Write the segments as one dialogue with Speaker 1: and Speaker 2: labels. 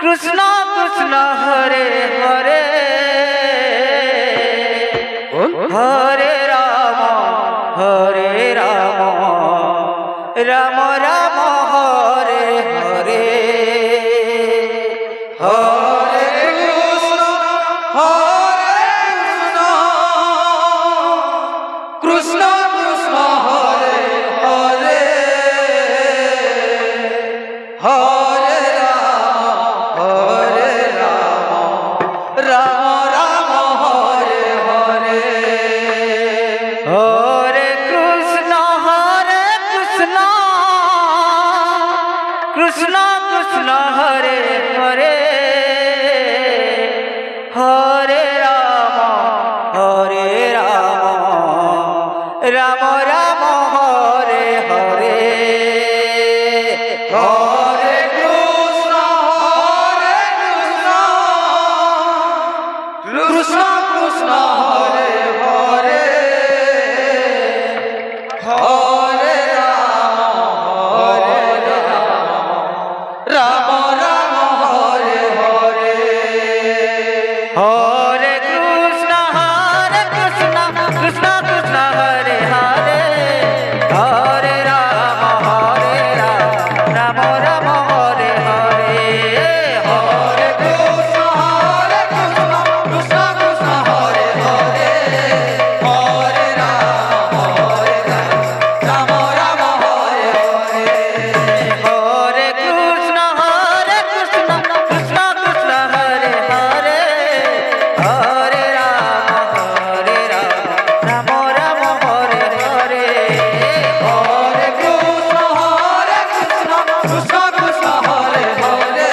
Speaker 1: कृष्ण कृष्ण हरे हरे हरे राम राम राम हरे हरे हरे कृष्ण कृष्ण कृष्ण हरे हरे हरे राम राम हरे हरे हरे कृष्ण कृष्ण कृष्ण हरे हरे हरे राम राम राम हरे हरे हरे कृष्ण कृष्ण कृष्ण हरे हरे हरे राम राम हरे हरे हरे कृष्ण कृष्ण कृष्ण हरे हरे हरे राम राम राम हरे हरे हरे कृष्ण कृष्ण कृष्ण हरे हरे हरे राम राम राम हरे हरे हरे कृष्ण कृष्ण कृष्ण हरे हरे हरे राम राम राम हरे हरे हरे कृष्ण कृष्ण कृष्ण हरे हरे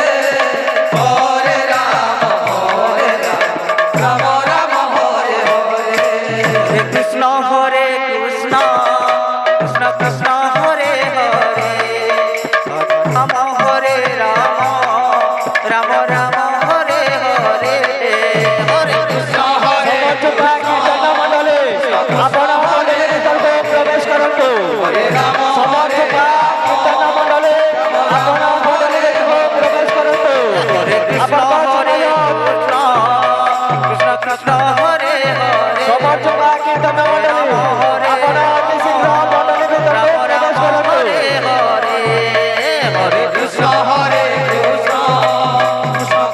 Speaker 1: हरे राम राम राम हरे हरे हरे कृष्ण कृष्ण कृष्ण हरे हरे राम हरे राम राम राम हरे हरे हरे कृष्ण हरे
Speaker 2: प्रवेश करंतु
Speaker 1: हरे राम
Speaker 2: समर्थ कीर्तन मंडले आपण मंडले प्रवेश करंतु
Speaker 1: हरे कृष्ण कृष्ण कृष्ण हरे हरे
Speaker 2: समर्थ कीर्तन मंडले आपण अति शीघ्र मंडले प्रवेश करंतु
Speaker 1: हरे हरे कृष्ण कृष्ण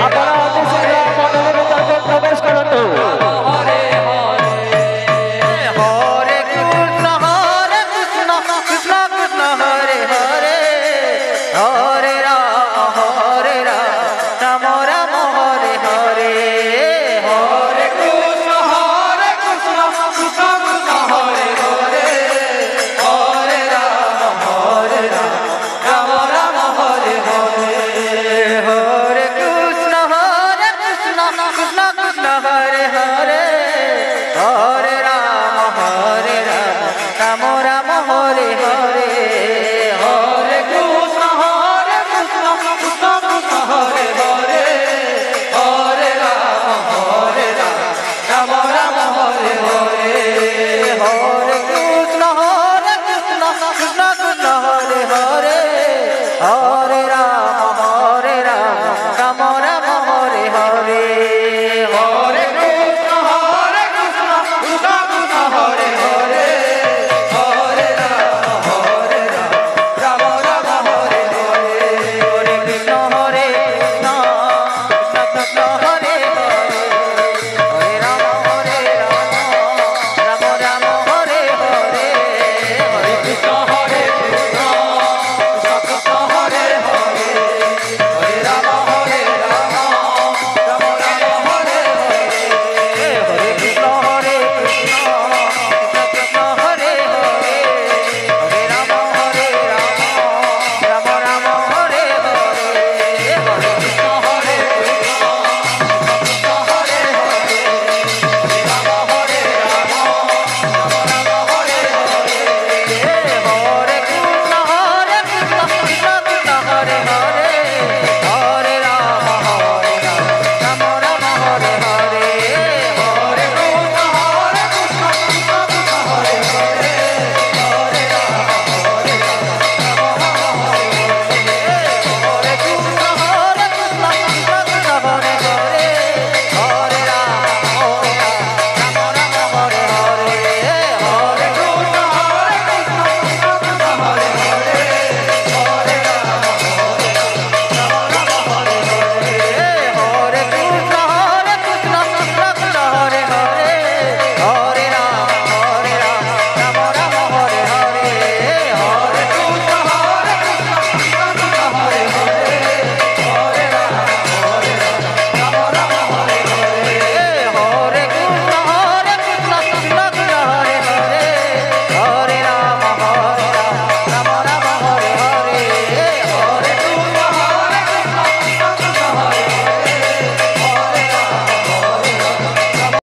Speaker 2: আপনারা অতি শীঘ্র মণ্ডলীর ভিতরে প্রবেশ করুন।
Speaker 1: হরে কৃষ্ণ কৃষ্ণ কৃষ্ণ হরে হরে হরে রাম রাম রাম হরে হরে হরে কৃষ্ণ কৃষ্ণ কৃষ্ণ হরে হরে হরে রাম রাম রাম হরে হরে হরে কৃষ্ণ কৃষ্ণ কৃষ্ণ হরে